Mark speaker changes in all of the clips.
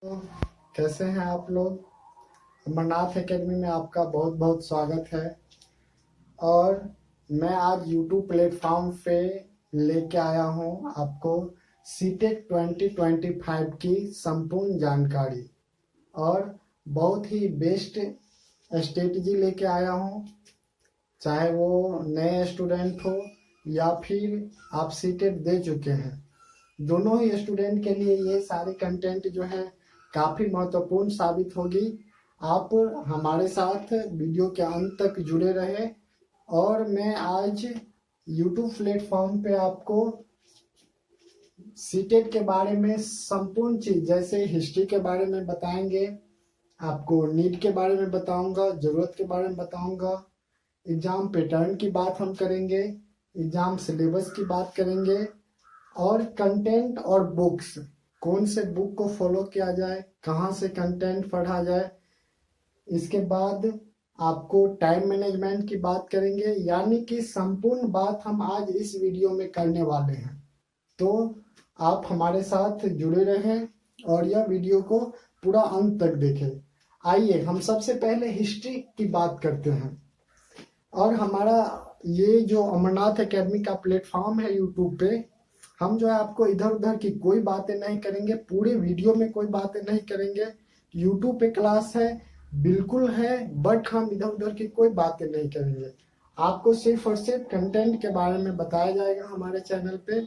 Speaker 1: तो कैसे हैं आप लोग। अमरनाथ एकेडमी में आपका बहुत बहुत स्वागत है। और मैं आज यूट्यूब प्लेटफॉर्म पे लेके आया हूँ आपको सीटेट 2025 की संपूर्ण जानकारी और बहुत ही बेस्ट स्ट्रेटजी लेके आया हूँ। चाहे वो नए स्टूडेंट हो या फिर आप सीटेट दे चुके हैं, दोनों ही स्टूडेंट के लिए ये सारी कंटेंट जो है काफ़ी महत्वपूर्ण साबित होगी। आप हमारे साथ वीडियो के अंत तक जुड़े रहे। और मैं आज यूट्यूब प्लेटफॉर्म पे आपको सीटेट के बारे में संपूर्ण चीज़, जैसे हिस्ट्री के बारे में बताएंगे, आपको नीट के बारे में बताऊंगा, ज़रूरत के बारे में बताऊंगा, एग्ज़ाम पैटर्न की बात हम करेंगे, एग्ज़ाम सिलेबस की बात करेंगे, और कंटेंट और बुक्स, कौन से बुक को फॉलो किया जाए, कहाँ से कंटेंट पढ़ा जाए। इसके बाद आपको टाइम मैनेजमेंट की बात करेंगे, यानी कि संपूर्ण बात हम आज इस वीडियो में करने वाले हैं। तो आप हमारे साथ जुड़े रहें और यह वीडियो को पूरा अंत तक देखें। आइए हम सबसे पहले हिस्ट्री की बात करते हैं। और हमारा ये जो अमरनाथ एकेडमी का प्लेटफॉर्म है यूट्यूब पे, हम जो है आपको इधर उधर की कोई बातें नहीं करेंगे, पूरे वीडियो में कोई बातें नहीं करेंगे। यूट्यूब पे क्लास है, बिल्कुल है, बट हम इधर उधर की कोई बातें नहीं करेंगे। आपको सिर्फ और सिर्फ कंटेंट के बारे में बताया जाएगा हमारे चैनल पे।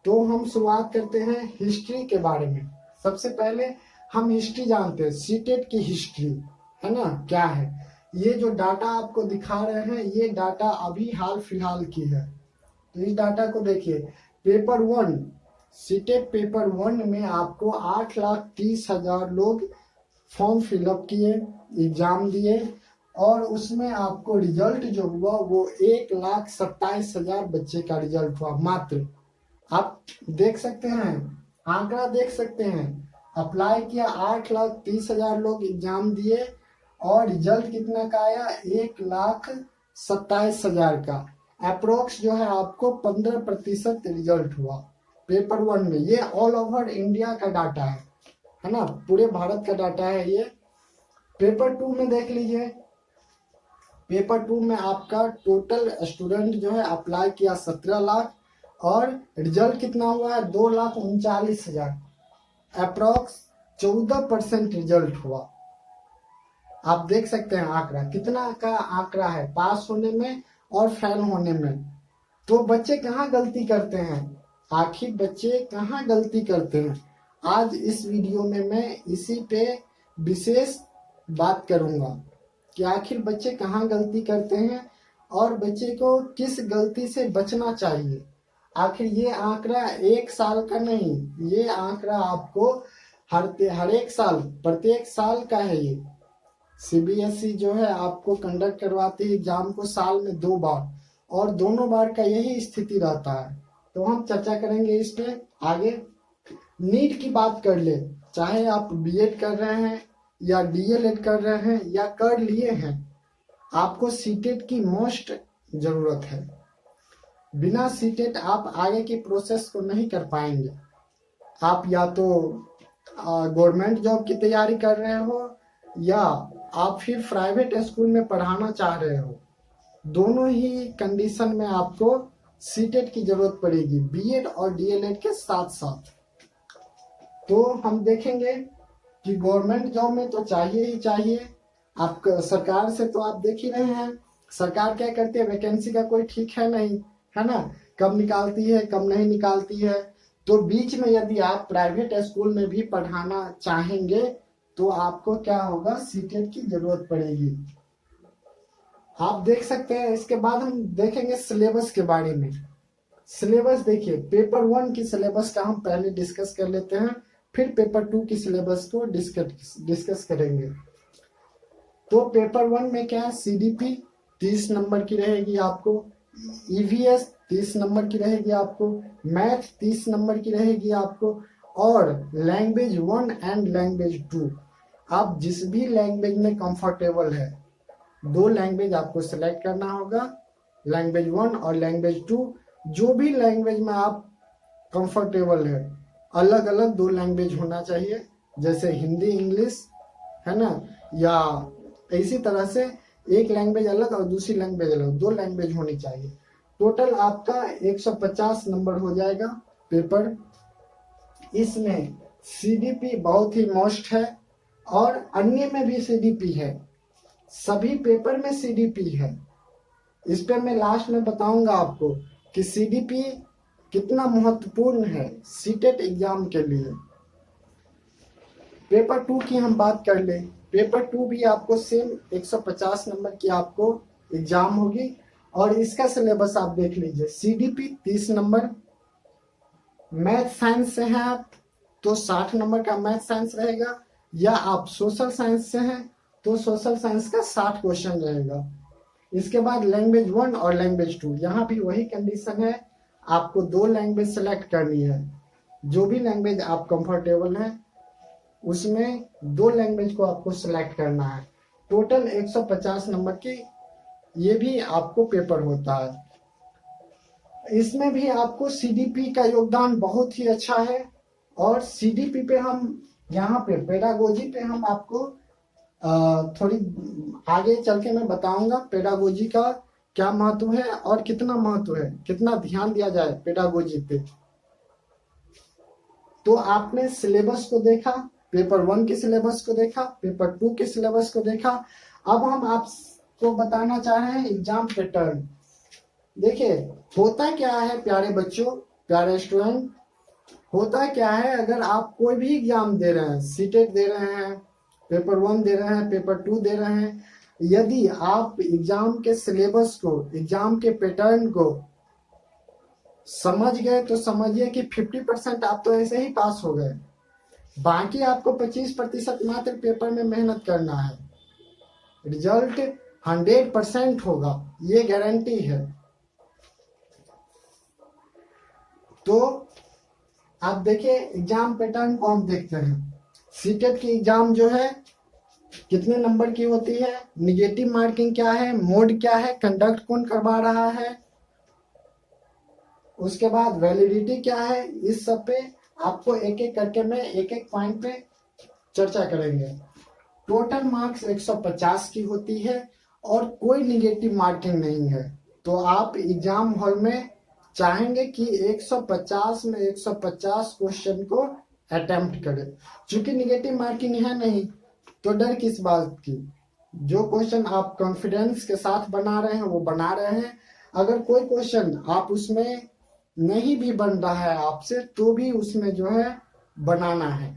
Speaker 1: तो हम शुरुआत करते हैं हिस्ट्री के बारे में। सबसे पहले हम हिस्ट्री जानते हैं, सीटेट की हिस्ट्री है ना क्या है। ये जो डाटा आपको दिखा रहे हैं, ये डाटा अभी हाल फिलहाल की है। तो इस डाटा को देखिए। पेपर 1, सीटेट पेपर 1 में आपको 8,30,000 लोग फॉर्म फिलअप किए, एग्जाम दिए, और उसमें आपको रिजल्ट जो हुआ वो 1,27,000 बच्चे का रिजल्ट हुआ मात्र। आप देख सकते हैं, आंकड़ा देख सकते हैं। अप्लाई किया 8,30,000 लोग, एग्जाम दिए, और रिजल्ट कितना का आया, 1,27,000 का। अप्रोक्स जो है आपको 15% रिजल्ट हुआ पेपर 1 में। ये ऑल ओवर इंडिया का डाटा है ना, पूरे भारत का डाटा है ये। पेपर 2 में देख लीजिए। पेपर 2 में आपका टोटल स्टूडेंट जो है अप्लाई किया 17 लाख, और रिजल्ट कितना हुआ है, 2,39,000। अप्रोक्स 14% रिजल्ट हुआ। आप देख सकते हैं आंकड़ा, कितना का आंकड़ा है पास होने में और फेल होने में। तो बच्चे कहाँ गलती करते हैं, आखिर बच्चे कहाँ गलती करते हैं, आज इस वीडियो में मैं इसी पे विशेष बात करूंगा कि आखिर बच्चे कहाँ गलती करते हैं और बच्चे को किस गलती से बचना चाहिए। आखिर ये आंकड़ा एक साल का नहीं, ये आंकड़ा आपको हर एक साल, प्रत्येक साल का है। ये सीबीएसई जो है आपको कंडक्ट करवाती है एग्जाम को साल में 2 बार, और दोनों बार का यही स्थिति रहता है। तो हम चर्चा करेंगे इस पे आगे। नीट की बात कर ले, चाहे आप बीएड कर रहे हैं या डीएलएड कर रहे हैं या कर लिए हैं, आपको सीटेट की मोस्ट जरूरत है। बिना सीटेट आप आगे की प्रोसेस को नहीं कर पाएंगे। आप या तो गवर्नमेंट जॉब की तैयारी कर रहे हो, या आप फिर प्राइवेट स्कूल में पढ़ाना चाह रहे हो, दोनों ही कंडीशन में आपको सीटेट की जरूरत पड़ेगी, बीएड और डीएलएड के साथ साथ। तो हम देखेंगे कि गवर्नमेंट जॉब में तो चाहिए ही चाहिए। आप सरकार से तो आप देख ही रहे हैं, सरकार क्या करती है, वैकेंसी का कोई ठीक है नहीं, है ना, कब निकालती है कब नहीं निकालती है। तो बीच में यदि आप प्राइवेट स्कूल में भी पढ़ाना चाहेंगे तो आपको क्या होगा, सीटेट की जरूरत पड़ेगी। आप देख सकते हैं। इसके बाद हम देखेंगे सिलेबस के बारे में। सिलेबस देखिए, पेपर 1 की सिलेबस का हम पहले डिस्कस कर लेते हैं, फिर पेपर 2 की सिलेबस को डिस्कस करेंगे। तो पेपर 1 में क्या है, सीडीपी 30 नंबर की रहेगी आपको, ईवीएस 30 नंबर की रहेगी आपको, मैथ 30 नंबर की रहेगी आपको, और लैंग्वेज 1 एंड लैंग्वेज 2, आप जिस भी लैंग्वेज में कंफर्टेबल है, 2 लैंग्वेज आपको सेलेक्ट करना होगा, लैंग्वेज 1 और लैंग्वेज 2। जो भी लैंग्वेज में आप कंफर्टेबल है, अलग अलग 2 लैंग्वेज होना चाहिए। जैसे हिंदी इंग्लिश, है ना, या इसी तरह से एक लैंग्वेज अलग और दूसरी लैंग्वेज अलग, 2 लैंग्वेज होनी चाहिए। टोटल आपका 150 नंबर हो जाएगा पेपर। इसमें सीडीपी बहुत ही मोस्ट है और अन्य में भी सीडीपी है, सभी पेपर में सीडीपी है। इस पे मैं लास्ट में बताऊंगा आपको कि सीडीपी कितना महत्वपूर्ण है सीटेट एग्जाम के लिए। पेपर 2 की हम बात कर ले। पेपर 2 भी आपको सेम 150 नंबर की आपको एग्जाम होगी और इसका सिलेबस आप देख लीजिए। सीडीपी 30 नंबर, मैथ साइंस से हैं आप तो 60 नंबर का मैथ साइंस रहेगा, या आप सोशल साइंस से हैं तो सोशल साइंस का 60 क्वेश्चन रहेगा। इसके बाद लैंग्वेज 1 और लैंग्वेज 2, यहाँ भी वही कंडीशन है, आपको 2 लैंग्वेज सेलेक्ट करनी है। जो भी लैंग्वेज आप कंफर्टेबल है उसमें 2 लैंग्वेज को आपको सिलेक्ट करना है। टोटल 150 नंबर की ये भी आपको पेपर होता है। इसमें भी आपको सीडीपी का योगदान बहुत ही अच्छा है और सीडीपी पे हम यहाँ पे पेडागोजी पे हम आपको थोड़ी आगे चल के मैं बताऊंगा पेडागोजी का क्या महत्व है और कितना महत्व है, कितना ध्यान दिया जाए पेडागोजी पे। तो आपने सिलेबस को देखा, पेपर 1 के सिलेबस को देखा, पेपर 2 के सिलेबस को देखा। अब हम आपको बताना चाह रहे हैं एग्जाम पैटर्न। देखिए होता क्या है प्यारे बच्चों, प्यारे स्टूडेंट, होता क्या है अगर आप कोई भी एग्जाम दे रहे हैं, सीटेट दे रहे हैं, पेपर 1 दे रहे हैं, पेपर 2 दे रहे हैं, यदि आप एग्जाम के सिलेबस को, एग्जाम के पैटर्न को समझ गए तो समझिए कि 50% आप तो ऐसे ही पास हो गए। बाकी आपको 25% मात्र पेपर में मेहनत करना है, रिजल्ट 100% होगा, ये गारंटी है। तो आप देखिए एग्जाम पैटर्न को हम देखते हैं। सीटेट की एग्जाम जो है कितने नंबर की होती है, निगेटिव मार्किंग क्या है, मोड क्या है, कंडक्ट कौन करवा रहा है, उसके बाद वैलिडिटी क्या है, इस सब पे आपको एक एक करके मैं एक एक पॉइंट पे चर्चा करेंगे। टोटल मार्क्स 150 की होती है और कोई निगेटिव मार्किंग नहीं है। तो आप एग्जाम हॉल में चाहेंगे कि 150 में 150 क्वेश्चन को अटेम्प्ट करें। चूंकि निगेटिव मार्किंग है नहीं तो डर किस बात की, जो क्वेश्चन आप कॉन्फिडेंस के साथ बना रहे हैं वो बना रहे हैं। अगर कोई क्वेश्चन आप उसमें नहीं भी बन रहा है आपसे तो भी उसमें जो है बनाना है,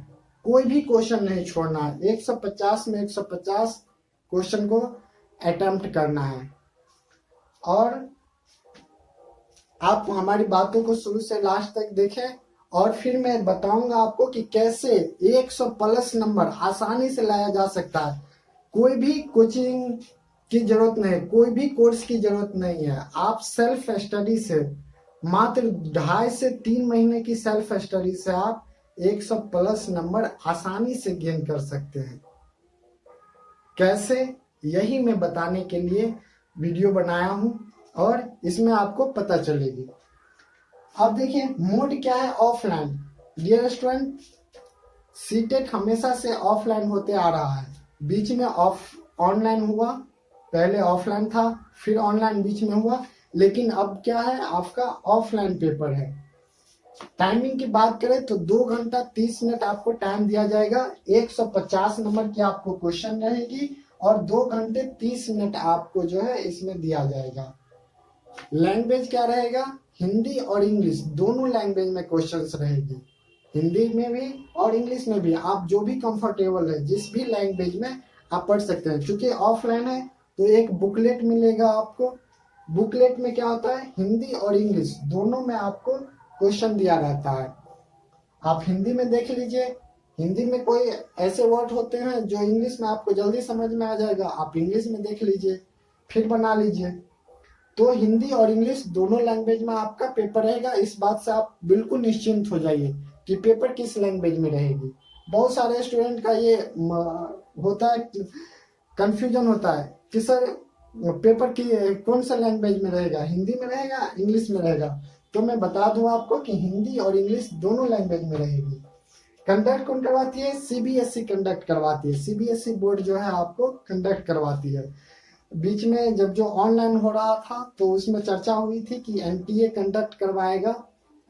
Speaker 1: कोई भी क्वेश्चन नहीं छोड़ना है। 150 में 150 क्वेश्चन को अटेम्प्ट करना है। और आप हमारी बातों को शुरू से लास्ट तक देखें और फिर मैं बताऊंगा आपको कि कैसे 100+ नंबर आसानी से लाया जा सकता है। कोई भी कोचिंग की जरूरत नहीं, कोई भी कोर्स की जरूरत नहीं है। आप सेल्फ स्टडी से मात्र 2.5 से 3 महीने की सेल्फ स्टडी से आप 100+ नंबर आसानी से गेन कर सकते हैं। कैसे, यही मैं बताने के लिए वीडियो बनाया हूं और इसमें आपको पता चलेगी। अब देखिए मोड क्या है, ऑफलाइन। डियर स्टूडेंट, सीटेट हमेशा से ऑफलाइन होते आ रहा है, बीच में ऑनलाइन हुआ, पहले ऑफलाइन था फिर ऑनलाइन बीच में हुआ, लेकिन अब क्या है आपका ऑफलाइन पेपर है। टाइमिंग की बात करें तो 2 घंटा 30 मिनट आपको टाइम दिया जाएगा। 150 नंबर की आपको क्वेश्चन रहेगी और 2 घंटे 30 मिनट आपको जो है इसमें दिया जाएगा। लैंग्वेज क्या रहेगा, हिंदी और इंग्लिश दोनों लैंग्वेज में क्वेश्चंस रहेगी, हिंदी में भी और इंग्लिश में भी। आप जो भी कंफर्टेबल है जिस भी लैंग्वेज में आप पढ़ सकते हैं। क्योंकि ऑफलाइन है तो एक बुकलेट मिलेगा आपको, बुकलेट में क्या होता है हिंदी और इंग्लिश दोनों में आपको क्वेश्चन दिया रहता है। आप हिंदी में देख लीजिए, हिंदी में कोई ऐसे वर्ड होते हैं जो इंग्लिश में आपको जल्दी समझ में आ जाएगा, आप इंग्लिश में देख लीजिए फिर बना लीजिए। तो हिंदी और इंग्लिश दोनों लैंग्वेज में आपका पेपर रहेगा। इस बात से आप बिल्कुल निश्चिंत हो जाइए कि पेपर किस लैंग्वेज में रहेगी। बहुत सारे स्टूडेंट का ये होता है, कंफ्यूजन होता है कि सर पेपर की कौन सा लैंग्वेज में रहेगा, हिंदी में रहेगा इंग्लिश में रहेगा। तो मैं बता दूं आपको कि हिंदी और इंग्लिश दोनों लैंग्वेज में रहेगी। कंडक्ट कौन करवाती है? सीबीएसई कंडक्ट करवाती है। सीबीएसई बोर्ड जो है आपको कंडक्ट करवाती है। बीच में जब जो ऑनलाइन हो रहा था तो उसमें चर्चा हुई थी कि एनटीए कंडक्ट करवाएगा।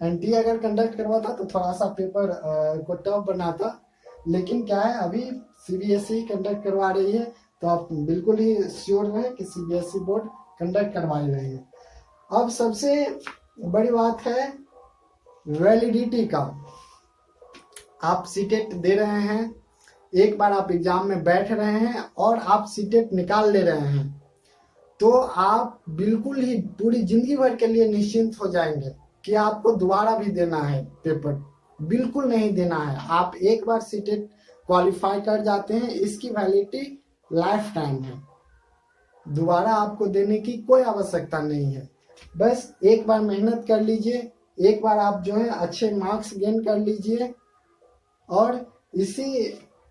Speaker 1: एनटीए अगर कंडक्ट करवाता तो थोड़ा सा पेपर को टफ बनाता, लेकिन क्या है अभी सीबीएसई कंडक्ट करवा रही है, तो आप बिल्कुल ही श्योर रहे कि सीबीएसई बोर्ड कंडक्ट करवा रही है। अब सबसे बड़ी बात है वैलिडिटी का। आप सीटेट दे रहे हैं, एक बार आप एग्जाम में बैठ रहे हैं और आप सीटेट निकाल ले रहे हैं, तो आप बिल्कुल ही पूरी जिंदगी भर के लिए निश्चिंत हो जाएंगे कि आपको दोबारा भी देना है पेपर, बिल्कुल नहीं देना है। आप एक बार सीटेट क्वालिफाई कर जाते हैं, इसकी वैलिडिटी लाइफ टाइम है, दोबारा आपको देने की कोई आवश्यकता नहीं है। बस एक बार मेहनत कर लीजिए, एक बार आप जो है अच्छे मार्क्स गेन कर लीजिए, और इसी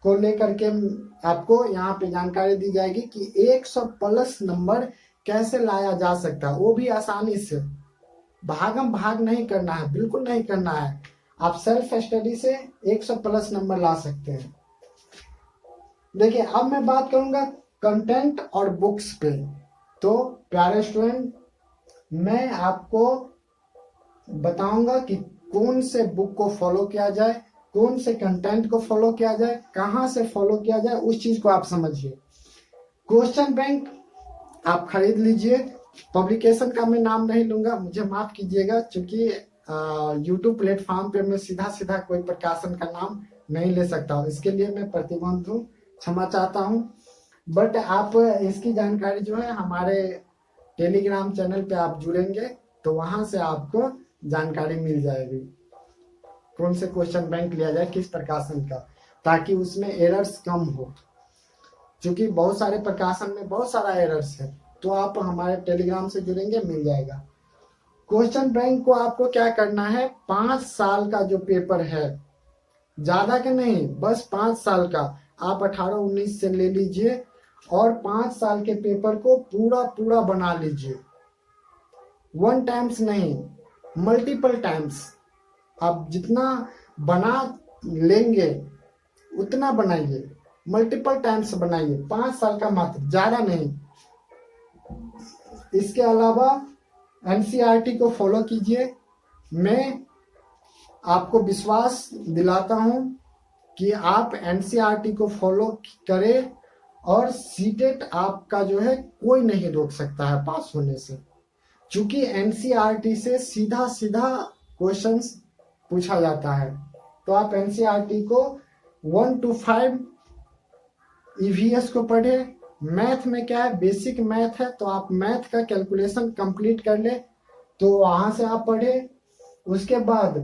Speaker 1: को लेकर के आपको यहाँ पे जानकारी दी जाएगी कि 100 प्लस नंबर कैसे लाया जा सकता है, वो भी आसानी से। भागम भाग नहीं करना है, बिल्कुल नहीं करना है। आप सेल्फ स्टडी से 100 प्लस नंबर ला सकते हैं। देखिए अब मैं बात करूंगा कंटेंट और बुक्स पे। तो प्यारे स्टूडेंट, मैं आपको बताऊंगा कि कौन से बुक को फॉलो किया जाए, कौन से कंटेंट को फॉलो किया जाए, कहां से फॉलो किया जाए, उस चीज को आप समझिए। क्वेश्चन बैंक आप खरीद लीजिए। पब्लिकेशन का मैं नाम नहीं लूंगा, मुझे माफ कीजिएगा, क्योंकि यूट्यूब प्लेटफॉर्म पे मैं सीधा सीधा कोई प्रकाशन का नाम नहीं ले सकता हूँ, इसके लिए मैं प्रतिबंध हूँ, क्षमा चाहता हूँ। बट आप इसकी जानकारी जो है हमारे टेलीग्राम चैनल पे आप जुड़ेंगे तो वहां से आपको जानकारी मिल जाएगी कौन से क्वेश्चन बैंक लिया जाए, किस प्रकाशन का, ताकि उसमें एरर्स कम हो, क्योंकि बहुत सारे प्रकाशन में बहुत सारा एरर्स है। तो आप हमारे टेलीग्राम से जुड़ेंगे, मिल जाएगा। क्वेश्चन बैंक को आपको क्या करना है, 5 साल का जो पेपर है, ज्यादा का नहीं, बस 5 साल का, आप 18-19 से ले लीजिए और 5 साल के पेपर को पूरा पूरा बना लीजिए। 1 टाइम्स नहीं, मल्टीपल टाइम्स। आप जितना बना लेंगे उतना बनाइए, मल्टीपल टाइम्स बनाइए, 5 साल का मात्र, ज्यादा नहीं। इसके अलावा एनसीईआरटी को फॉलो कीजिए। मैं आपको विश्वास दिलाता हूं कि आप एनसीईआरटी को फॉलो करें और सीटेट आपका जो है कोई नहीं रोक सकता है पास होने से, क्योंकि एनसीईआरटी से सीधा सीधा क्वेश्चंस पूछा जाता है। तो आप एनसीईआरटी को 1 to 5 ईवीएस को पढ़े। मैथ में क्या है, बेसिक मैथ है, तो आप मैथ का कैलकुलेशन कंप्लीट कर ले, तो वहां से आप पढ़े। उसके बाद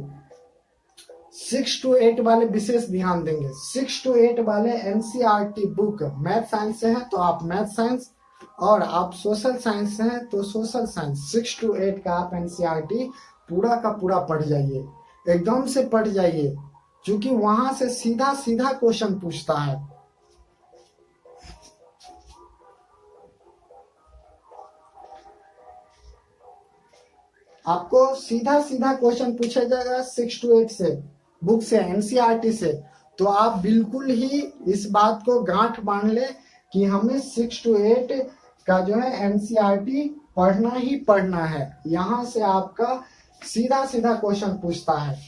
Speaker 1: 6 to 8 वाले विशेष ध्यान देंगे। 6 to 8 वाले एनसीईआरटी बुक मैथ साइंस से है तो आप मैथ साइंस, और आप सोशल साइंस से हैं तो सोशल साइंस। 6 to 8 का आप एनसीईआरटी पूरा का पूरा पढ़ जाइए, एकदम से पढ़ जाइए, क्योंकि वहां से सीधा सीधा क्वेश्चन पूछता है। आपको सीधा सीधा क्वेश्चन पूछा जाएगा 6 to 8 से, बुक से, एनसीईआरटी से। तो आप बिल्कुल ही इस बात को गांठ बांध ले कि हमें 6 to 8 का जो है एनसीईआरटी पढ़ना ही पढ़ना है। यहां से आपका सीधा सीधा क्वेश्चन पूछता है।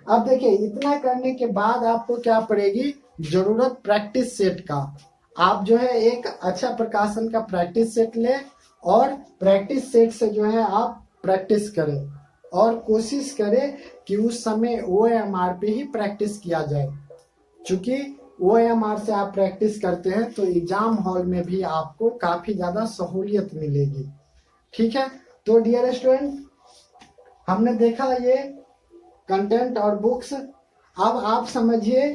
Speaker 1: अब देखिए, इतना करने के बाद आपको क्या पड़ेगी, जरूरत प्रैक्टिस सेट का। आप जो है एक अच्छा प्रकाशन का प्रैक्टिस सेट ले और प्रैक्टिस सेट से जो है आप प्रैक्टिस करें, और कोशिश करें कि उस समय ओएमआर पे ही प्रैक्टिस किया जाए, क्योंकि ओएमआर से आप प्रैक्टिस करते हैं तो एग्जाम हॉल में भी आपको काफी ज्यादा सहूलियत मिलेगी। ठीक है, तो डियर स्टूडेंट, हमने देखा ये कंटेंट और बुक्स। अब आप समझिए,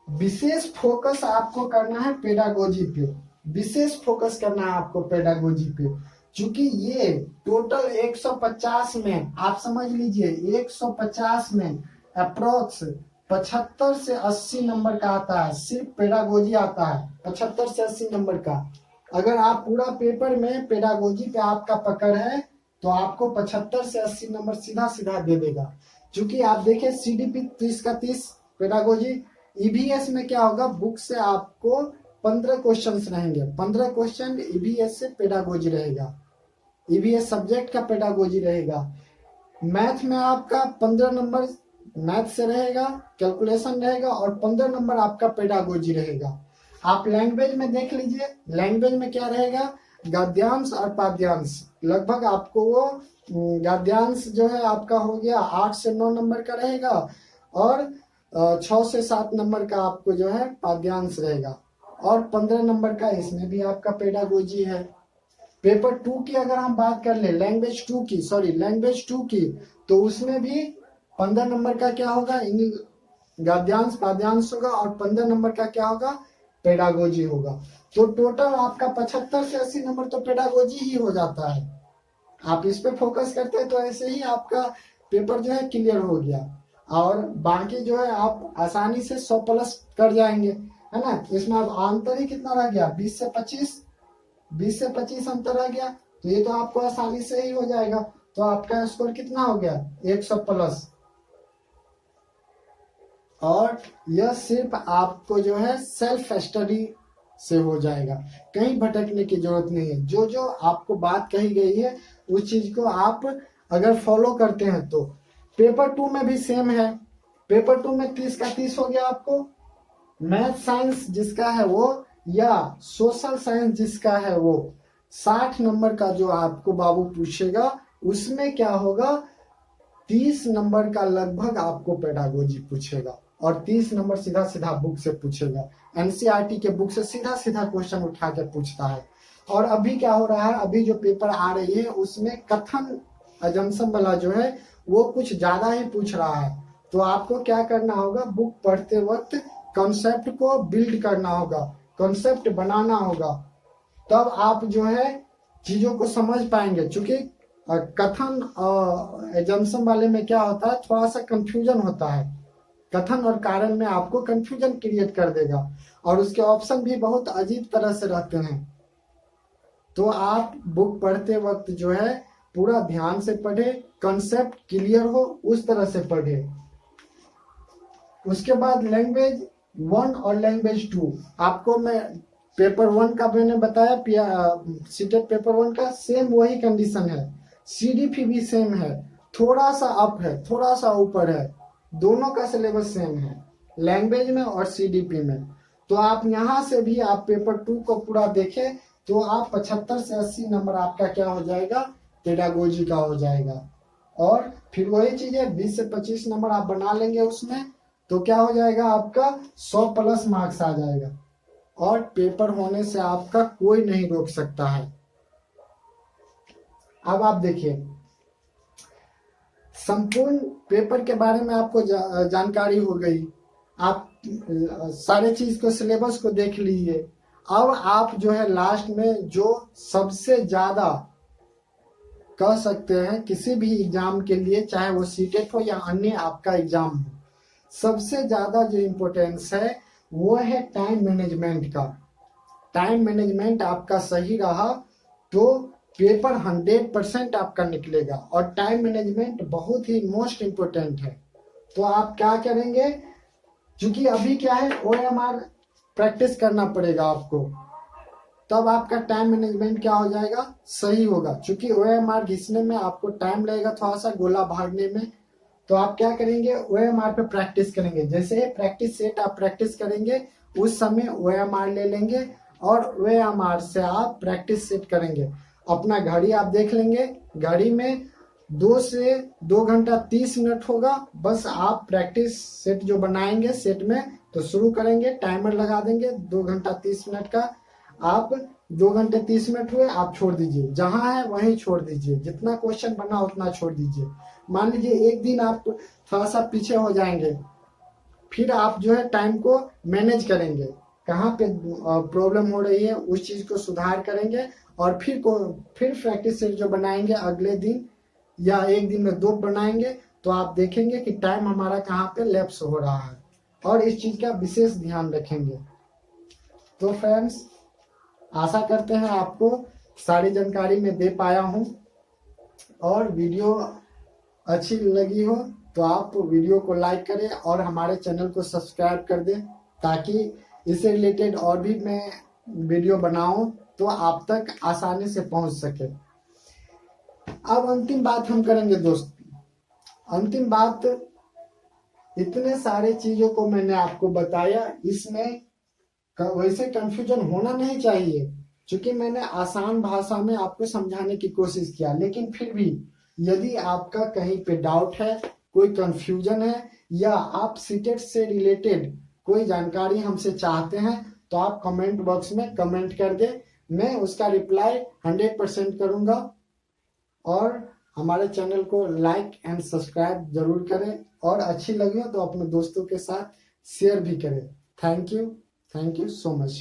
Speaker 1: विशेष फोकस आपको करना है पेडागोजी पे, विशेष फोकस करना है आपको पेडागोजी पे, क्योंकि ये टोटल 150 में आप समझ लीजिए, 150 में अप्रोक्स 75 से 80 नंबर का आता है, सिर्फ पेडागोजी आता है 75 से 80 नंबर का। अगर आप पूरा पेपर में पेडागोजी पे आपका पकड़ है तो आपको 75 से 80 नंबर सीधा सीधा दे देगा। क्योंकि आप देखें सीडीपी 30 का 30 पेडागोजी। ईवीएस में क्या होगा, बुक से आपको 15 क्वेश्चन रहेंगे, 15 क्वेश्चन ईवीएस से पेडागोजी रहेगा, ईवीएस सब्जेक्ट का पेडागोजी रहेगा। मैथ में आपका 15 नंबर मैथ से रहेगा, कैलकुलेशन रहेगा, और 15 नंबर आपका पेडागोजी रहेगा। आप लैंग्वेज में देख लीजिए, लैंग्वेज में क्या रहेगा, गद्यांश और पाद्यांश। लगभग आपको वो गद्यांश जो है आपका हो गया 8 से 9 नंबर का रहेगा, और 6 से 7 नंबर का आपको जो है पाद्यांश रहेगा, और 15 नंबर का इसमें भी आपका पेडागोजी है। पेपर 2 की अगर हम बात कर ले, लैंग्वेज 2 की, तो उसमें भी 15 नंबर का क्या होगा, गद्यांश पाद्यांश होगा, और 15 नंबर का क्या होगा, पेडागोजी होगा। तो टोटल आपका 75 से 80 नंबर तो पेडागोजी ही हो जाता है। आप इस पे फोकस करते हैं तो ऐसे ही आपका पेपर जो है क्लियर हो गया, और बाकी जो है आप आसानी से 100 प्लस कर जाएंगे, है ना। इसमें अब अंतर ही कितना रह गया, 20 से 25 अंतर रह गया, तो ये तो आपको आसानी से ही हो जाएगा। तो आपका स्कोर कितना हो गया, 100 प्लस। और यह सिर्फ आपको जो है सेल्फ स्टडी से हो जाएगा, कहीं भटकने की जरूरत नहीं है। जो जो आपको बात कही गई है उस चीज को आप अगर फॉलो करते हैं तो। पेपर 2 में भी सेम है, पेपर 2 में 30 का 30 हो गया आपको। मैथ साइंस जिसका है वो, या सोशल साइंस जिसका है वो, 60 नंबर का जो आपको बाबू पूछेगा उसमें क्या होगा, 30 नंबर का लगभग आपको पेडागोजी पूछेगा, और 30 नंबर सीधा सीधा बुक से पूछेगा। एनसीईआरटी के बुक से सीधा सीधा क्वेश्चन उठा के पूछता है। और अभी क्या हो रहा है, अभी जो पेपर आ रही है उसमें कथन अजम्पशन वाला जो है वो कुछ ज्यादा ही पूछ रहा है। तो आपको क्या करना होगा, बुक पढ़ते वक्त कॉन्सेप्ट को बिल्ड करना होगा, कॉन्सेप्ट बनाना होगा, तब आप जो है चीजों को समझ पाएंगे। चूंकि कथन एजम्पशन वाले में क्या होता है, थोड़ा सा कंफ्यूजन होता है, कथन और कारण में आपको कंफ्यूजन क्रिएट कर देगा, और उसके ऑप्शन भी बहुत अजीब तरह से रहते हैं। तो आप बुक पढ़ते वक्त जो है पूरा ध्यान से पढ़े, कंसेप्ट क्लियर हो उस तरह से पढ़े। उसके बाद लैंग्वेज 1 और लैंग्वेज 2 आपको मैं पेपर 1 का मैंने बताया, सीटेट पेपर 1 का सेम वही कंडीशन है, सीडीपी भी सेम है, थोड़ा सा अप है थोड़ा सा ऊपर है, दोनों का सिलेबस सेम है लैंग्वेज में और सीडीपी में। तो आप यहाँ से भी आप पेपर 2 को पूरा देखें तो आप 75 से 80 नंबर आपका क्या हो जाएगा, पेडागोजी का हो जाएगा। और फिर वही चीज है, 20 से 25 नंबर आप बना लेंगे उसमें, तो क्या हो जाएगा आपका 100 प्लस मार्क्स आ जाएगा, और पेपर होने से आपका कोई नहीं रोक सकता है। अब आप देखिए, संपूर्ण पेपर के बारे में आपको जानकारी हो गई, आप सारे चीज को सिलेबस को देख लीजिए। अब आप जो है लास्ट में जो सबसे ज्यादा कह सकते हैं किसी भी एग्जाम के लिए, चाहे वो सीटेट हो या अन्य आपका एग्जाम हो, सबसे ज्यादा जो इम्पोर्टेंस है वो है टाइम मैनेजमेंट का। टाइम मैनेजमेंट आपका सही रहा तो पेपर 100% आपका निकलेगा, और टाइम मैनेजमेंट बहुत ही मोस्ट इम्पोर्टेंट है। तो आप क्या करेंगे, क्योंकि अभी क्या है OMR प्रैक्टिस करना पड़ेगा आपको, तब आपका टाइम मैनेजमेंट क्या हो जाएगा, सही होगा। क्योंकि OMR घिसने में आपको टाइम लगेगा थोड़ा सा, गोला भागने में। तो आप क्या करेंगे, OMR पे प्रैक्टिस करेंगे। जैसे प्रैक्टिस सेट आप प्रैक्टिस करेंगे उस समय OMR ले लेंगे, और OMR से आप प्रैक्टिस सेट करेंगे। अपना घड़ी आप देख लेंगे, घड़ी में 2 से 2 घंटा 30 मिनट होगा, बस आप प्रैक्टिस सेट जो बनाएंगे सेट में तो शुरू करेंगे, टाइमर लगा देंगे 2 घंटा 30 मिनट का। आप 2 घंटे 30 मिनट हुए आप छोड़ दीजिए, जहां है वहीं छोड़ दीजिए, जितना क्वेश्चन बना उतना छोड़ दीजिए। मान लीजिए एक दिन आप थोड़ा सा पीछे हो जाएंगे, फिर आप जो है टाइम को मैनेज करेंगे, कहाँ पे प्रॉब्लम हो रही है उस चीज को सुधार करेंगे, और फिर प्रैक्टिस सेट जो बनाएंगे अगले दिन या एक दिन में 2 बनाएंगे, तो आप देखेंगे कि टाइम हमारा कहाँ पे लैप्स हो रहा है, और इस चीज का विशेष ध्यान रखेंगे। तो फ्रेंड्स, आशा करते हैं आपको सारी जानकारी मैं दे पाया हूँ, और वीडियो अच्छी लगी हो तो आप वीडियो को लाइक करें और हमारे चैनल को सब्सक्राइब कर दें, ताकि इससे रिलेटेड और भी मैं वीडियो बनाऊं तो आप तक आसानी से पहुंच सके। अब अंतिम बात हम करेंगे दोस्त। अंतिम बात, इतने सारे चीजों को मैंने आपको बताया, इसमें वैसे कंफ्यूजन होना नहीं चाहिए, क्योंकि मैंने आसान भाषा में आपको समझाने की कोशिश किया। लेकिन फिर भी यदि आपका कहीं पे डाउट है, कोई कंफ्यूजन है, या आप सीटेट से रिलेटेड कोई जानकारी हमसे चाहते हैं, तो आप कमेंट बॉक्स में कमेंट कर दे, मैं उसका रिप्लाई 100% करूंगा। और हमारे चैनल को लाइक एंड सब्सक्राइब जरूर करें, और अच्छी लगी हो तो अपने दोस्तों के साथ शेयर भी करें। Thank you so much.